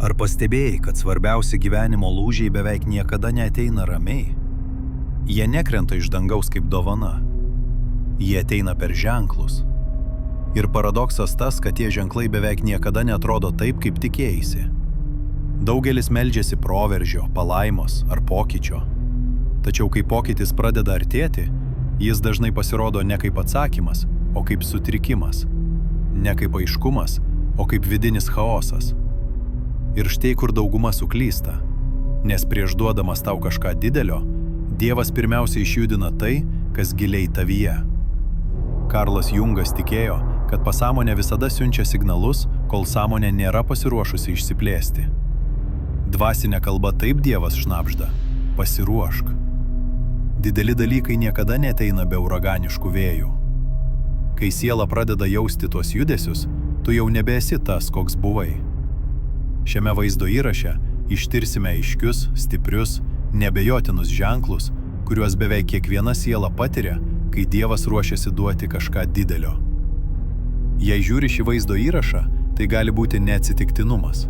Ar pastebėjai, kad svarbiausi gyvenimo lūžiai beveik niekada neateina ramiai? Jie nekrenta iš dangaus kaip dovana. Jie ateina per ženklus. Ir paradoksas tas, kad tie ženklai beveik niekada neatrodo taip, kaip tikėjaisi. Daugelis meldžiasi proveržio, palaimos ar pokyčio. Tačiau kai pokytis pradeda artėti, jis dažnai pasirodo ne kaip atsakymas, o kaip sutrikimas. Ne kaip aiškumas, o kaip vidinis chaosas. Ir štai kur dauguma suklysta. Nes prieš duodamas tau kažką didelio, Dievas pirmiausia išjudina tai, kas giliai tavyje. Karlas Jungas tikėjo, kad pasąmonė visada siunčia signalus, kol sąmonė nėra pasiruošusi išsiplėsti. Dvasinė kalba taip Dievas šnabžda: pasiruošk. Dideli dalykai niekada neateina be uraganiškų vėjų. Kai siela pradeda jausti tuos judesius, tu jau nebesi tas, koks buvai. Šiame vaizdo įraše ištirsime aiškius, stiprius, neabejotinus ženklus, kuriuos beveik kiekviena siela patiria, kai Dievas ruošiasi duoti kažką didelio. Jei žiūri šį vaizdo įrašą, tai gali būti neatsitiktinumas.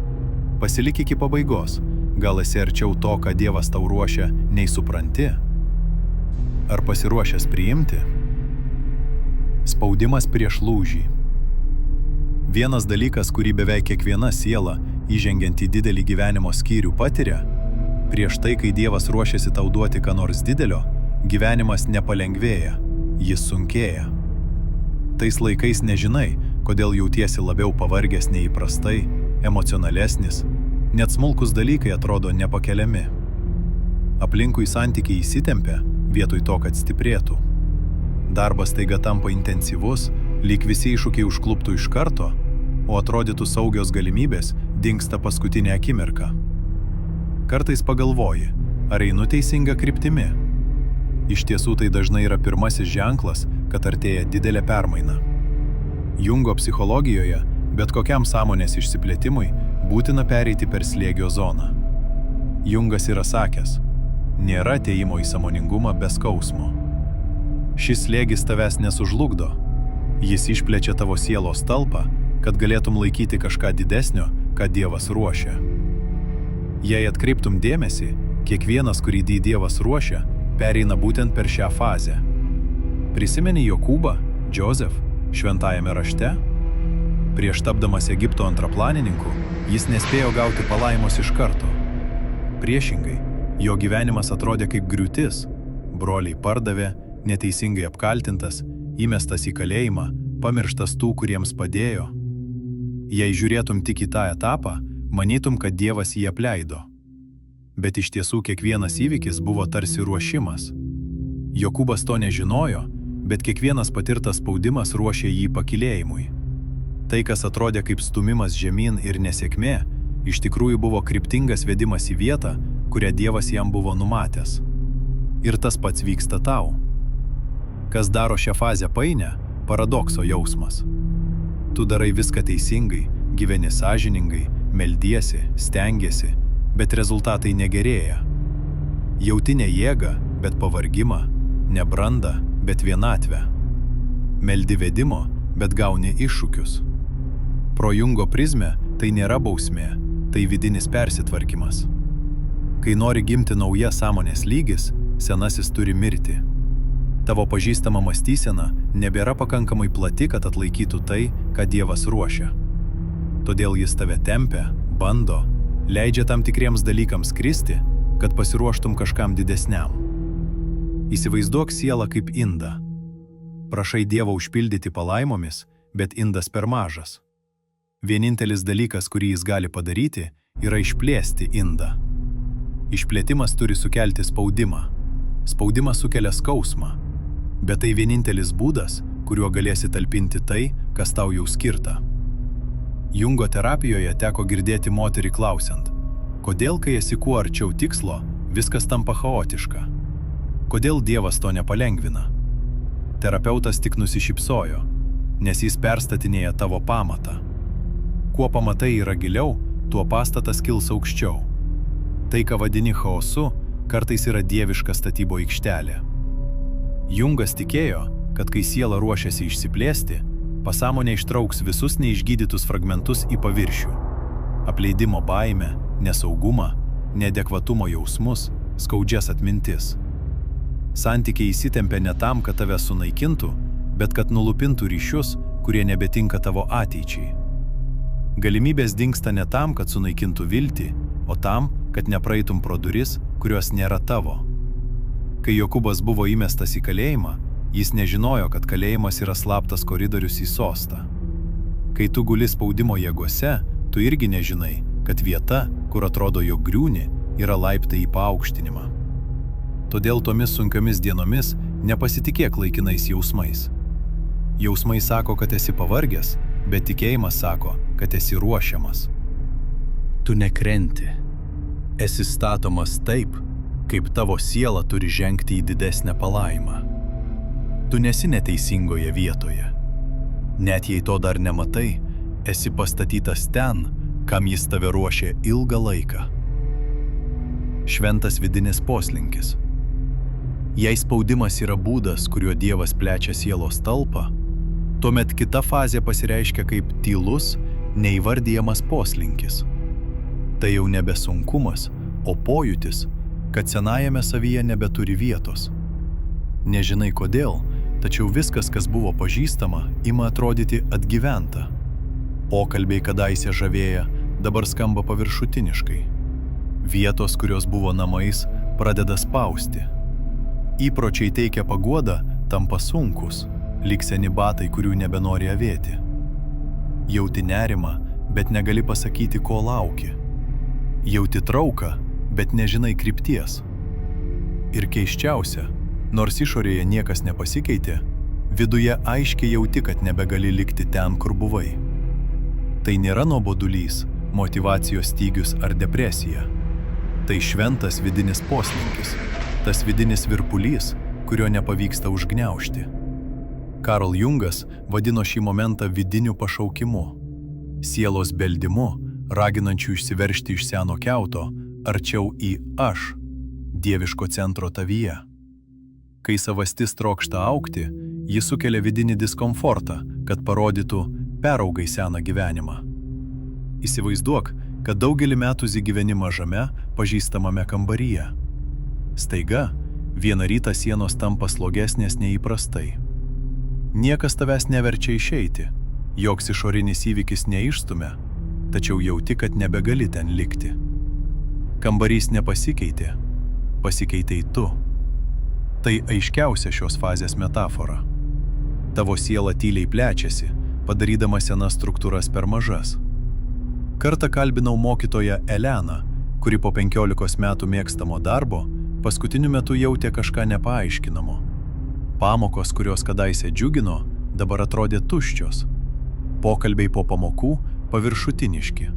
Pasilik iki pabaigos, gal esi arčiau to, ką Dievas tau ruošia, nei supranti. Ar pasiruošęs priimti? Spaudimas prieš lūžį. Vienas dalykas, kurį beveik kiekviena siela, įžengiant į didelį gyvenimo skyrių, patiria, prieš tai, kai Dievas ruošiasi tau duoti ką nors didelio, gyvenimas nepalengvėja, jis sunkėja. Tais laikais nežinai, kodėl jautiesi labiau pavargęs nei įprastai, emocionalesnis, net smulkus dalykai atrodo nepakeliami. Aplinkui santykiai įsitempia, vietoj to, kad stiprėtų. Darbas taiga tampa intensyvus, lyg visi iššūkiai užkluptų iš karto, o atrodytų saugios galimybės dingsta paskutinę akimirką. Kartais pagalvoji, ar einu teisinga kryptimi? Iš tiesų tai dažnai yra pirmasis ženklas, kad artėja didelė permaina. Jungo psichologijoje bet kokiam sąmonės išsiplėtimui būtina pereiti per slėgio zoną. Jungas yra sakęs: nėra atėjimo į sąmoningumą be skausmo. Šis slėgis tavęs nesužlugdo. Jis išplečia tavo sielos talpą, kad galėtum laikyti kažką didesnio, ką Dievas ruošia. Jei atkreiptum dėmesį, kiekvienas, kurį Dievas ruošia, pereina būtent per šią fazę. Prisimeni Jokūbą, Joseph, šventajame rašte? Prieš tapdamas Egipto antraplanininku, jis nespėjo gauti palaimos iš karto. Priešingai, jo gyvenimas atrodė kaip griūtis. Broliai pardavė, neteisingai apkaltintas, įmestas į kalėjimą, pamirštas tų, kuriems padėjo. Jei žiūrėtum tik į tą etapą, manytum, kad Dievas jį apleido. Bet iš tiesų kiekvienas įvykis buvo tarsi ruošimas. Jokūbas to nežinojo, bet kiekvienas patirtas spaudimas ruošė jį pakylėjimui. Tai, kas atrodė kaip stumimas žemyn ir nesėkmė, iš tikrųjų buvo kryptingas vedimas į vietą, kurią Dievas jam buvo numatęs. Ir tas pats vyksta tau. Kas daro šią fazę painę? Paradokso jausmas. Tu darai viską teisingai, gyveni sąžiningai, meldiesi, stengiesi, bet rezultatai negerėja. Jauti ne jėgą, bet pavargimą, ne brandą, bet vienatvę. Meldi vedimo, bet gauni iššūkius. Pro Jungo prizmę tai nėra bausmė, tai vidinis persitvarkymas. Kai nori gimti nauja sąmonės lygis, senasis turi mirti. Tavo pažįstama mąstysena nebėra pakankamai plati, kad atlaikytų tai, ką Dievas ruošia. Todėl jis tave tempia, bando, leidžia tam tikriems dalykams kristi, kad pasiruoštum kažkam didesniam. Įsivaizduok sielą kaip indą. Prašai Dievo užpildyti palaimomis, bet indas per mažas. Vienintelis dalykas, kurį jis gali padaryti, yra išplėsti indą. Išplėtimas turi sukelti spaudimą. Spaudimas sukelia skausmą. Bet tai vienintelis būdas, kuriuo galėsi talpinti tai, kas tau jau skirta. Jungo terapijoje teko girdėti moterį klausiant: kodėl, kai esi kuo arčiau tikslo, viskas tampa chaotiška? Kodėl Dievas to nepalengvina? Terapeutas tik nusišypsojo, nes jis perstatinėja tavo pamatą. Kuo pamatai yra giliau, tuo pastatas kils aukščiau. Tai, ką vadini chaosu, kartais yra dieviška statybo aikštelė. Jungas tikėjo, kad kai siela ruošiasi išsiplėsti, pasąmonė ištrauks visus neišgydytus fragmentus į paviršių. apleidimo baimę, nesaugumą, neadekvatumo jausmus, skaudžias atmintis. Santykiai įsitempia ne tam, kad tave sunaikintų, bet kad nulupintų ryšius, kurie nebetinka tavo ateičiai. Galimybės dingsta ne tam, kad sunaikintų viltį, o tam, kad nepraeitum pro duris, kurios nėra tavo. Kai Jokūbas buvo įmestas į kalėjimą, jis nežinojo, kad kalėjimas yra slaptas koridorius į sostą. Kai tu guli spaudimo jėgose, tu irgi nežinai, kad vieta, kur atrodo, jog griūni, yra laiptai į paaukštinimą. Todėl tomis sunkiomis dienomis nepasitikėk laikinais jausmais. Jausmai sako, kad esi pavargęs, bet tikėjimas sako, kad esi ruošiamas. Tu nekrenti. Esi statomas taip, kaip tavo siela turi žengti į didesnę palaimą. Tu nesi neteisingoje vietoje. Net jei to dar nematai, esi pastatytas ten, kam jis tave ruošė ilgą laiką. Šventas vidinis poslinkis. Jei spaudimas yra būdas, kuriuo Dievas plečia sielos talpą, tuomet kita fazė pasireiškia kaip tylus, neįvardijamas poslinkis. Tai jau nebe sunkumas, o pojūtis, kad senajame savyje nebeturi vietos. Nežinai kodėl, tačiau viskas, kas buvo pažįstama, ima atrodyti atgyventa. Pokalbiai kadaise žavėję, dabar skamba paviršutiniškai. Vietos, kurios buvo namais, pradeda spausti. Įpročiai teikia paguodą, tampa sunkus, lyg seni batai, kurių nebenori avėti. Jauti nerimą, bet negali pasakyti, ko lauki. Jauti trauką, bet nežinai krypties. Ir keisčiausia, nors išorėje niekas nepasikeitė, viduje aiškiai jauti, kad nebegali likti ten, kur buvai. Tai nėra nuobodulys, motyvacijos stygius ar depresija. Tai šventas vidinis poslinkis, tas vidinis virpulys, kurio nepavyksta užgniaužti. Carl Jungas vadino šį momentą vidiniu pašaukimu, sielos beldimu, raginančiu išsiveržti iš seno kiauto, arčiau į aš, dieviško centro tavyje. Kai savastis trokšta augti, ji sukelia vidinį diskomfortą, kad parodytų, peraugai seną gyvenimą. Įsivaizduok, kad daugelį metų gyveni mažame, pažįstamame kambaryje. Staiga, vieną rytą sienos tampa slogesnės neįprastai. Niekas tavęs neverčia išeiti, joks išorinis įvykis neišstumia, tačiau jauti, kad nebegali ten likti. Kambarys nepasikeitė, pasikeitei tu. Tai aiškiausia šios fazės metafora. Tavo siela tyliai plečiasi, padarydama senas struktūras per mažas. Kartą kalbinau mokytoją Eleną, kuri po 15 metų mėgstamo darbo paskutiniu metu jautė kažką nepaaiškinamo. Pamokos, kurios kadaise džiugino, dabar atrodė tuščios. Pokalbiai po pamokų paviršutiniški.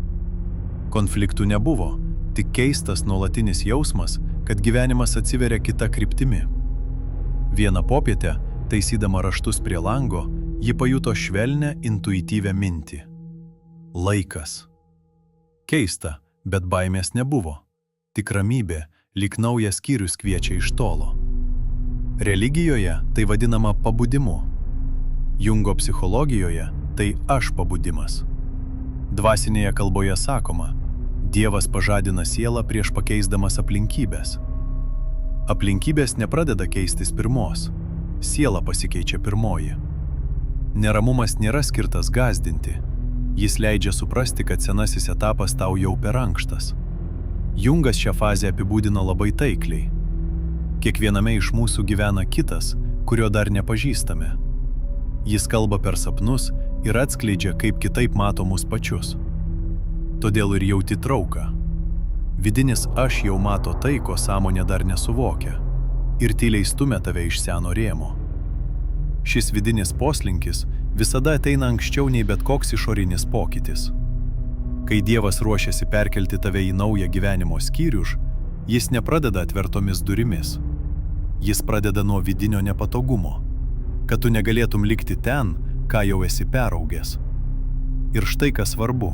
Konfliktų nebuvo, tik keistas nuolatinis jausmas, kad gyvenimas atsiveria kita kryptimi. Vieną popietę, taisydama raštus prie lango, ji pajuto švelnią, intuityvią mintį. Laikas. Keista, bet baimės nebuvo. Tik ramybė, lyg naujas skyrius kviečia iš tolo. Religijoje tai vadinama pabudimu. Jungo psichologijoje tai aš pabudimas. Dvasinėje kalboje sakoma, Dievas pažadina sielą prieš pakeisdamas aplinkybės. Aplinkybės nepradeda keistis pirmos, siela pasikeičia pirmoji. Neramumas nėra skirtas gąsdinti, jis leidžia suprasti, kad senasis etapas tau jau per ankštas. Jungas šią fazę apibūdino labai taikliai. Kiekviename iš mūsų gyvena kitas, kurio dar nepažįstame. Jis kalba per sapnus ir atskleidžia, kaip kitaip mato mus pačius. Todėl ir jauti trauką. Vidinis aš jau mato tai, ko sąmonė dar nesuvokia, ir tyliai stumia tave iš seno rėmo. Šis vidinis poslinkis visada ateina anksčiau nei bet koks išorinis pokytis. Kai Dievas ruošiasi perkelti tave į naują gyvenimo skyrių, jis nepradeda atvertomis durimis. Jis pradeda nuo vidinio nepatogumo, kad tu negalėtum likti ten, ką jau esi peraugęs. Ir štai kas svarbu,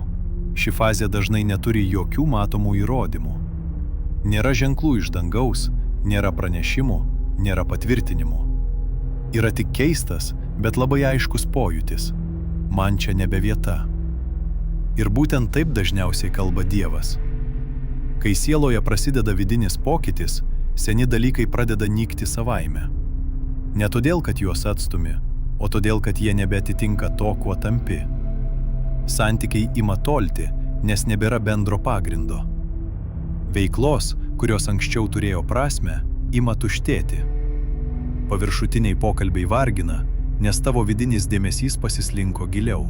ši fazė dažnai neturi jokių matomų įrodymų. Nėra ženklų iš dangaus, nėra pranešimų, nėra patvirtinimų. Yra tik keistas, bet labai aiškus pojūtis. Man čia nebe vieta. Ir būtent taip dažniausiai kalba Dievas. Kai sieloje prasideda vidinis pokytis, seni dalykai pradeda nykti savaime. Ne todėl, kad juos atstumi, o todėl, kad jie nebeatitinka to, kuo tampi. Santykiai ima tolti, nes nebėra bendro pagrindo. Veiklos, kurios anksčiau turėjo prasmę, ima tuštėti. Paviršutiniai pokalbiai vargina, nes tavo vidinis dėmesys pasislinko giliau.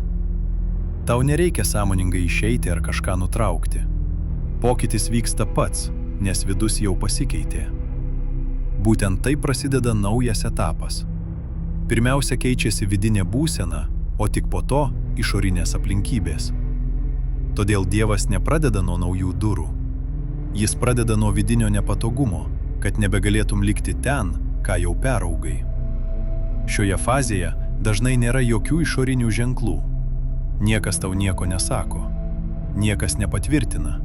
Tau nereikia sąmoningai išeiti ar kažką nutraukti. Pokytis vyksta pats, nes vidus jau pasikeitė. Būtent taip prasideda naujas etapas. Pirmiausia keičiasi vidinė būsena, o tik po to išorinės aplinkybės. Todėl Dievas nepradeda nuo naujų durų. Jis pradeda nuo vidinio nepatogumo, kad nebegalėtum likti ten, ką jau peraugai. Šioje fazėje dažnai nėra jokių išorinių ženklų. Niekas tau nieko nesako. Niekas nepatvirtina.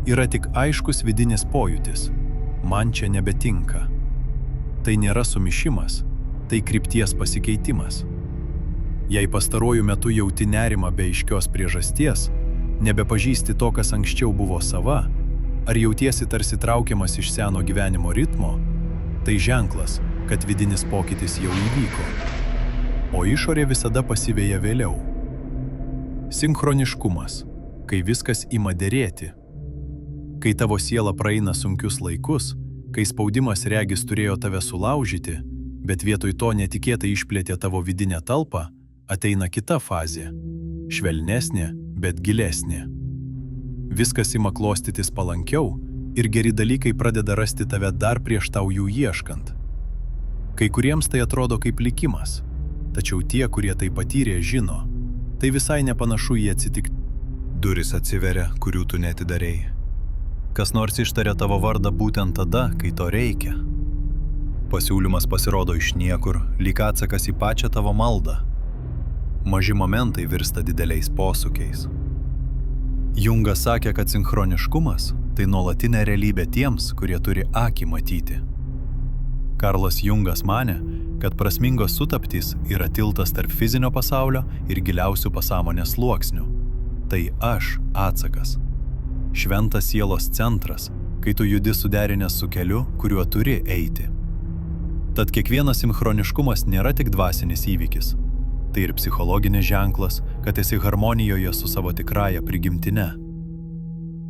Yra tik aiškus vidinis pojūtis. Man čia nebetinka. Tai nėra sumišimas, tai krypties pasikeitimas. Jei pastaruoju metu jauti nerimą be aiškios priežasties, nebepažįsti to, kas anksčiau buvo sava, ar jautiesi tarsi traukiamas iš seno gyvenimo ritmo, tai ženklas, kad vidinis pokytis jau įvyko, o išorė visada pasiveja vėliau. Sinchroniškumas, kai viskas ima derėti. Kai tavo siela praeina sunkius laikus, kai spaudimas regis turėjo tave sulaužyti, bet vietoj to netikėtai išplėtė tavo vidinę talpą, ateina kita fazė, švelnesnė, bet gilesnė. Viskas ima klostytis palankiau ir geri dalykai pradeda rasti tave dar prieš tau jų ieškant. Kai kuriems tai atrodo kaip likimas, tačiau tie, kurie tai patyrė, žino, tai visai nepanašu į atsitikti. Durys atsiveria, kurių tu neatidarei. Kas nors ištaria tavo vardą būtent tada, kai to reikia. Pasiūlymas pasirodo iš niekur, lyg atsakas į pačią tavo maldą. Maži momentai virsta dideliais posūkiais. Jungas sakė, kad sinchroniškumas – tai nuolatinė realybė tiems, kurie turi akį matyti. Karlas Jungas manė, kad prasmingos sutaptys yra tiltas tarp fizinio pasaulio ir giliausių pasąmonės sluoksnių. Tai aš atsakas. Šventas sielos centras, kai tu judi suderinęs su keliu, kuriuo turi eiti. Tad kiekvienas sinchroniškumas nėra tik dvasinis įvykis. Tai ir psichologinis ženklas, kad esi harmonijoje su savo tikrąja prigimtine.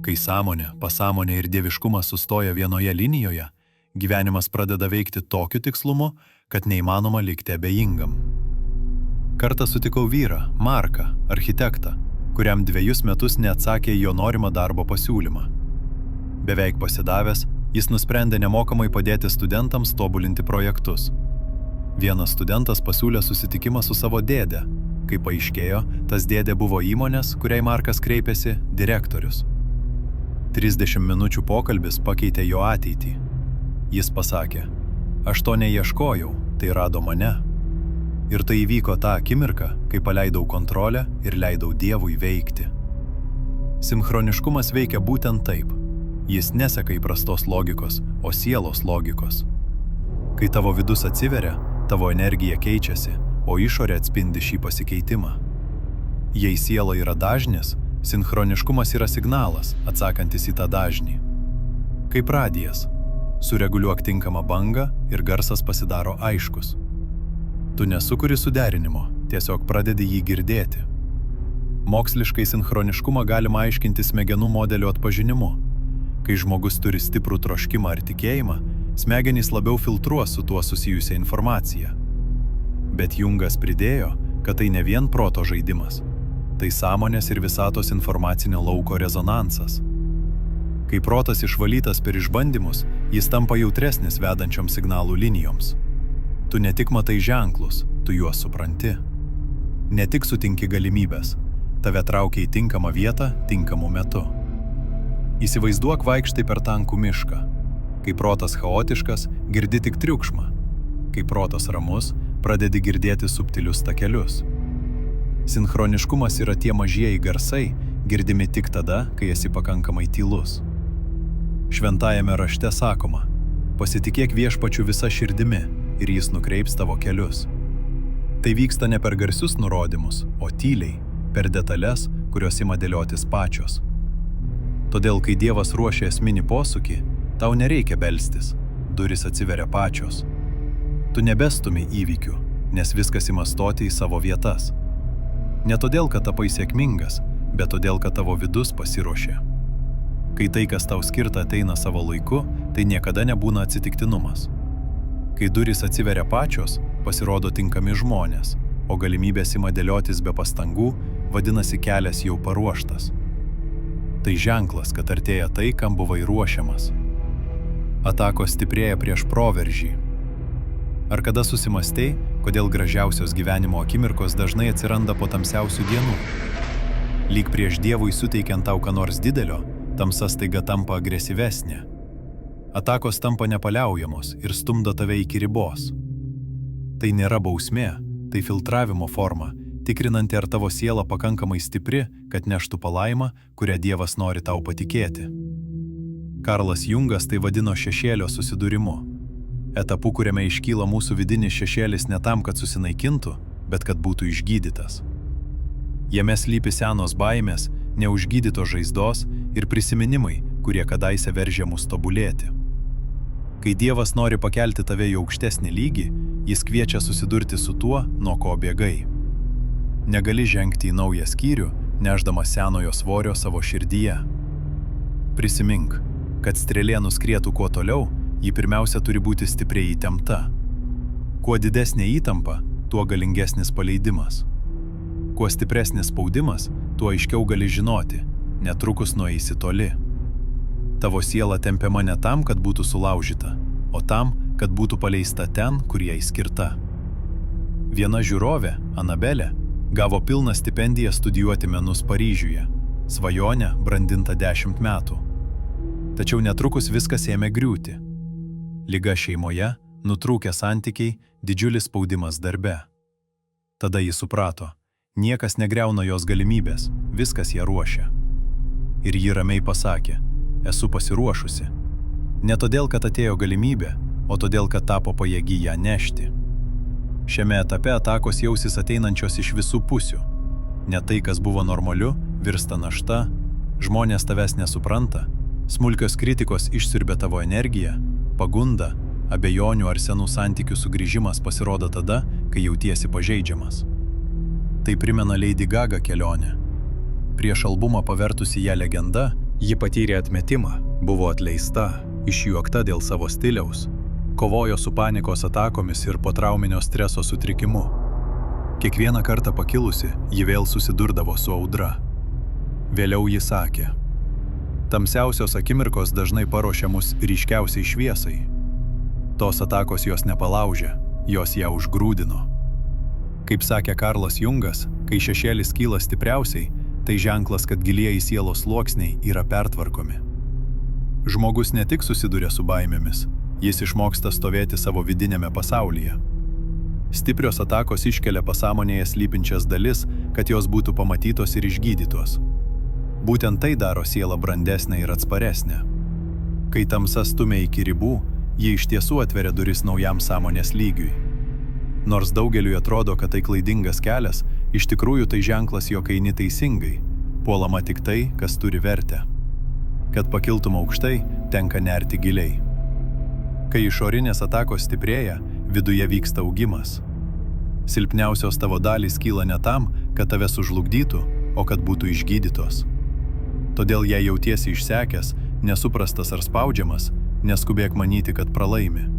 Kai sąmonė, pasąmonė ir dieviškumas sustoja vienoje linijoje, gyvenimas pradeda veikti tokiu tikslumu, kad neįmanoma likti abejingam. Kartą sutikau vyrą, Marką, architektą, kuriam 2 metus neatsakė jo norimą darbo pasiūlymą. Beveik pasidavęs, jis nusprendė nemokamai padėti studentams tobulinti projektus. Vienas studentas pasiūlė susitikimą su savo dėde. Kai paaiškėjo, tas dėdė buvo įmonės, kuriai Markas kreipėsi, direktorius. 30 minučių pokalbis pakeitė jo ateitį. Jis pasakė, aš to neieškojau, tai rado mane. Ir tai įvyko tą akimirką, kai paleidau kontrolę ir leidau Dievui veikti. Sinchroniškumas veikia būtent taip. Jis neseka įprastos logikos, o sielos logikos. Kai tavo vidus atsiveria, tavo energija keičiasi, o išorė atspindi šį pasikeitimą. Jei siela yra dažnis, sinchroniškumas yra signalas, atsakantis į tą dažnį. Kaip radijas, sureguliuok tinkamą bangą ir garsas pasidaro aiškus. Tu nesukuri suderinimo, tiesiog pradedi jį girdėti. Moksliškai sinchroniškumą galima aiškinti smegenų modelių atpažinimu. Kai žmogus turi stiprų troškimą ar tikėjimą, smegenys labiau filtruos su tuo susijusią informaciją. Bet Jungas pridėjo, kad tai ne vien proto žaidimas. Tai sąmonės ir visatos informacinio lauko rezonansas. Kai protas išvalytas per išbandymus, jis tampa jautresnis vedančiom signalų linijoms. Tu ne tik matai ženklus, tu juos supranti. Ne tik sutinki galimybės, tave traukia į tinkamą vietą, tinkamu metu. Įsivaizduok vaikštai per tankų mišką. Kai protas chaotiškas, girdi tik triukšmą. Kai protas ramus, pradedi girdėti subtilius takelius. Sinchroniškumas yra tie mažieji garsai, girdimi tik tada, kai esi pakankamai tylus. Šventajame rašte sakoma, pasitikėk Viešpačiu visa širdimi ir jis nukreips tavo kelius. Tai vyksta ne per garsius nurodymus, o tyliai, per detalės, kurios ima dėliotis pačios. Todėl, kai Dievas ruošia esminį posūkį, tau nereikia belstis, durys atsiveria pačios. Tu nebestumi įvykių, nes viskas ima stoti į savo vietas. Ne todėl, kad tapai sėkmingas, bet todėl, kad tavo vidus pasiruošė. Kai tai, kas tau skirta, ateina savo laiku, tai niekada nebūna atsitiktinumas. Kai durys atsiveria pačios, pasirodo tinkami žmonės, o galimybės ima dėliotis be pastangų, vadinasi kelias jau paruoštas. Tai ženklas, kad artėja tai, kam buvai ruošiamas. Atakos stiprėja prieš proveržį. Ar kada susimastei, kodėl gražiausios gyvenimo akimirkos dažnai atsiranda po tamsiausių dienų? Lyg prieš Dievui suteikiant tau ką nors didelio, tamsa staiga tampa agresyvesnė. Atakos tampa nepaliaujamos ir stumdo tave iki ribos. Tai nėra bausmė, tai filtravimo forma, tikrinanti, ar tavo siela pakankamai stipri, kad neštų palaimą, kurią Dievas nori tau patikėti. Karlas Jungas tai vadino šešėlio susidūrimu. Etapu, kuriame iškyla mūsų vidinis šešėlis ne tam, kad susinaikintų, bet kad būtų išgydytas. Jame slypi senos baimės, neužgydytos žaizdos ir prisiminimai, kurie kadaise veržė mus tobulėti. Kai Dievas nori pakelti tave į aukštesnį lygį, jis kviečia susidurti su tuo, nuo ko bėgai. Negali žengti į naują skyrių, nešdamas senojo svorio savo širdyje. Prisimink, kad strėlė nuskrietų kuo toliau, ji pirmiausia turi būti stipriai įtempta. Kuo didesnė įtampa, tuo galingesnis paleidimas. Kuo stipresnis spaudimas, tuo aiškiau gali žinoti, netrukus nueisi toli. Tavo siela tempiama ne tam, kad būtų sulaužyta, o tam, kad būtų paleista ten, kur jai skirta. Viena žiūrovė, Anabelė, gavo pilną stipendiją studijuoti menus Paryžiuje, svajonę brandinta 10 metų. Tačiau netrukus viskas ėmė griūti. Liga šeimoje, nutrūkę santykiai, didžiulis spaudimas darbe. Tada ji suprato, niekas negriauna jos galimybės, viskas ją ruošia. Ir ji ramiai pasakė, esu pasiruošusi. Ne todėl, kad atėjo galimybė, o todėl, kad tapo pajėgi ją nešti. Šiame etape atakos jausis ateinančios iš visų pusių. Ne tai, kas buvo normaliu, virsta našta, žmonės tavęs nesupranta, smulkios kritikos išsiurbia tavo energiją, pagunda, abejonių ar senų santykių sugrįžimas pasirodo tada, kai jautiesi pažeidžiamas. Tai primena Lady Gaga kelionę. Prieš albumą pavertusi ją legenda, ji patyrė atmetimą, buvo atleista, išjuokta dėl savo stiliaus, kovojo su panikos atakomis ir potrauminio streso sutrikimu. Kiekvieną kartą pakilusi, ji vėl susidurdavo su audra. Vėliau ji sakė, tamsiausios akimirkos dažnai paruošia mus ryškiausiai šviesai. Tos atakos jos nepalaužė, jos ją užgrūdino. Kaip sakė Karlas Jungas, kai šešėlis kyla stipriausiai, tai ženklas, kad gilieji sielos sluoksniai yra pertvarkomi. Žmogus ne tik susiduria su baimėmis, jis išmoksta stovėti savo vidinėme pasaulyje. Stiprios atakos iškelia pasąmonėje slypinčias dalis, kad jos būtų pamatytos ir išgydytos. Būtent tai daro sielą brandesnę ir atsparesnę. Kai tamsa stumia iki ribų, ji iš tiesų atveria duris naujam sąmonės lygiui. Nors daugeliui atrodo, kad tai klaidingas kelias, iš tikrųjų tai ženklas, jog eini teisingai, puolama tik tai, kas turi vertę. Kad pakiltum aukštai, tenka nerti giliai. Kai išorinės atakos stiprėja, viduje vyksta augimas. Silpniausios tavo dalys kyla ne tam, kad tave sužlugdytų, o kad būtų išgydytos. Todėl jei jautiesi išsekęs, nesuprastas ar spaudžiamas, neskubėk manyti, kad pralaimi.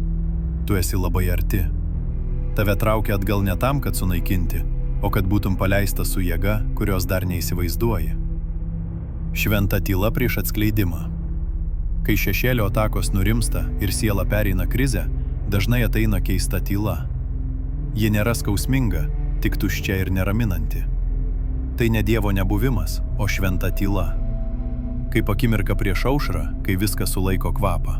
Tu esi labai arti. Tave traukia atgal ne tam, kad sunaikinti, o kad būtum paleistas su jėga, kurios dar neįsivaizduoji. Šventa tyla prieš atskleidimą. Kai šešėlio atakos nurimsta ir siela pereina krizę, dažnai ateina keista tyla. Ji nėra skausminga, tik tuščia ir neraminanti. Tai ne Dievo nebuvimas, o šventa tyla. Kaip akimirka prieš aušrą, kai viskas sulaiko kvapą.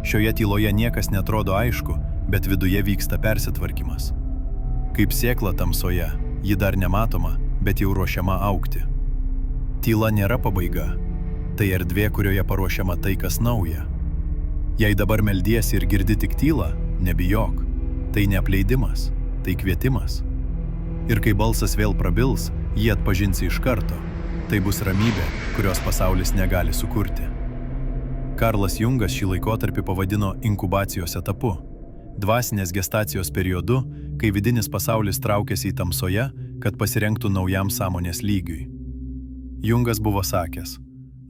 Šioje tyloje niekas netrodo aišku, bet viduje vyksta persitvarkymas. Kaip sėkla tamsoje, ji dar nematoma, bet jau ruošiama augti. Tyla nėra pabaiga. Tai erdvė, kurioje paruošiama tai, kas nauja. Jei dabar meldiesi ir girdi tik tylą, nebijok. Tai ne apleidimas, tai kvietimas. Ir kai balsas vėl prabils, jį atpažinsi iš karto. Tai bus ramybė, kurios pasaulis negali sukurti. Karlas Jungas šį laikotarpį pavadino inkubacijos etapu, dvasinės gestacijos periodu, kai vidinis pasaulis traukiasi į tamsoje, kad pasirengtų naujam sąmonės lygiui. Jungas buvo sakęs,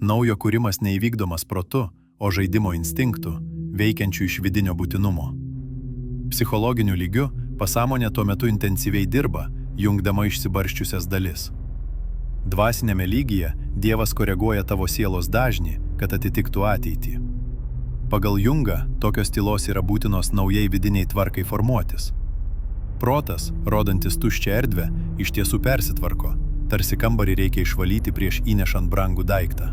naujo kūrimas neįvykdomas protu, o žaidimo instinktų, veikiančių iš vidinio būtinumo. Psichologiniu lygiu pasąmonė tuo metu intensyviai dirba, jungdama išsibarsčiusias dalis. Dvasinėme lygyje Dievas koreguoja tavo sielos dažnį, kad atitiktų ateitį. Pagal Jungą tokios tylos yra būtinos naujai vidiniai tvarkai formuotis. Protas, rodantis tuščią erdvę, iš tiesų persitvarko, tarsi kambarį reikia išvalyti prieš įnešant brangų daiktą.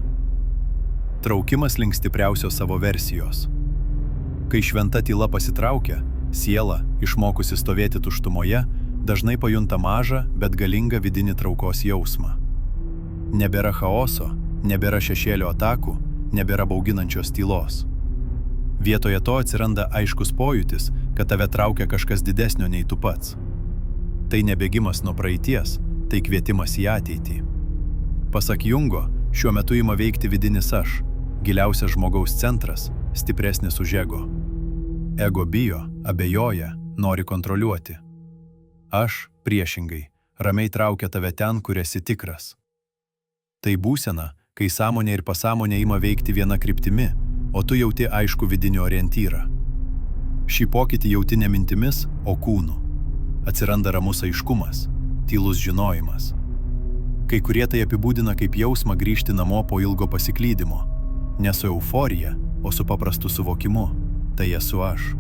Traukimas link stipriausios savo versijos. Kai šventa tyla pasitraukia, siela, išmokusi stovėti tuštumoje, dažnai pajunta mažą, bet galingą vidinį traukos jausmą. Nebėra chaoso, nebėra šešėlio atakų, nebėra bauginančios tylos. Vietoje to atsiranda aiškus pojūtis, kad tave traukia kažkas didesnio nei tu pats. Tai nebėgimas nuo praeities, tai kvietimas į ateitį. Pasak Jungo, šiuo metu ima veikti vidinis aš, giliausias žmogaus centras, stipresnis už ego. Ego bijo, abejoja, nori kontroliuoti. Aš, priešingai, ramiai traukia tave ten, kur esi tikras. Tai būsena, kai sąmonė ir pasąmonė ima veikti viena kryptimi, o tu jauti aišku vidinį orientyrą. Šį pokytį jauti ne mintimis, o kūnu. Atsiranda ramus aiškumas, tylus žinojimas. Kai kurie tai apibūdina kaip jausmą grįžti namo po ilgo pasiklydimo, ne su euforija, o su paprastu suvokimu. Tai esu aš.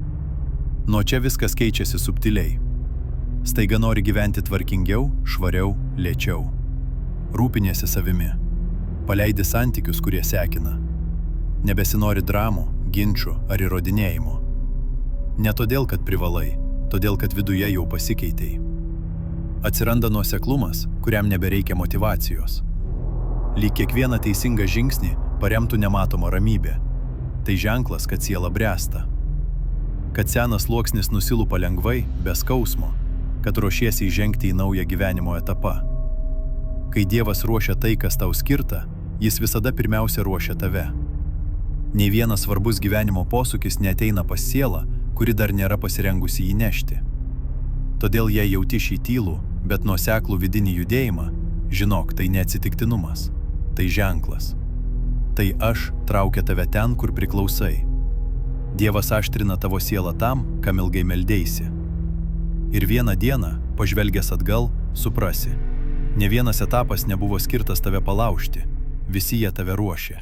Nuo čia viskas keičiasi subtiliai. Staiga nori gyventi tvarkingiau, švariau, lėčiau. Rūpiniesi savimi. Paleidi santykius, kurie sekina. Nebesinori dramų, ginčų ar įrodinėjimų. Ne todėl, kad privalai, todėl, kad viduje jau pasikeitei. Atsiranda nuoseklumas, kuriam nebereikia motyvacijos. Lyg kiekvieną teisingą žingsnį paremtų nematoma ramybė. Tai ženklas, kad siela bręsta. Kad senas sluoksnis nusilupa lengvai, be skausmo, kad ruošiesi įžengti į naują gyvenimo etapą. Kai Dievas ruošia tai, kas tau skirta, jis visada pirmiausia ruošia tave. Nei vienas svarbus gyvenimo posūkis neateina pas sielą, kuri dar nėra pasirengusi jį nešti. Todėl jei jauti šį tylų, bet nuoseklų vidinį judėjimą, žinok, tai neatsitiktinumas, tai ženklas. Tai aš traukia tave ten, kur priklausai. Dievas aštrina tavo sielą tam, kam ilgai meldėsi. Ir vieną dieną, pažvelgęs atgal, suprasi. Ne vienas etapas nebuvo skirtas tave palaužti, visi jie tave ruošė.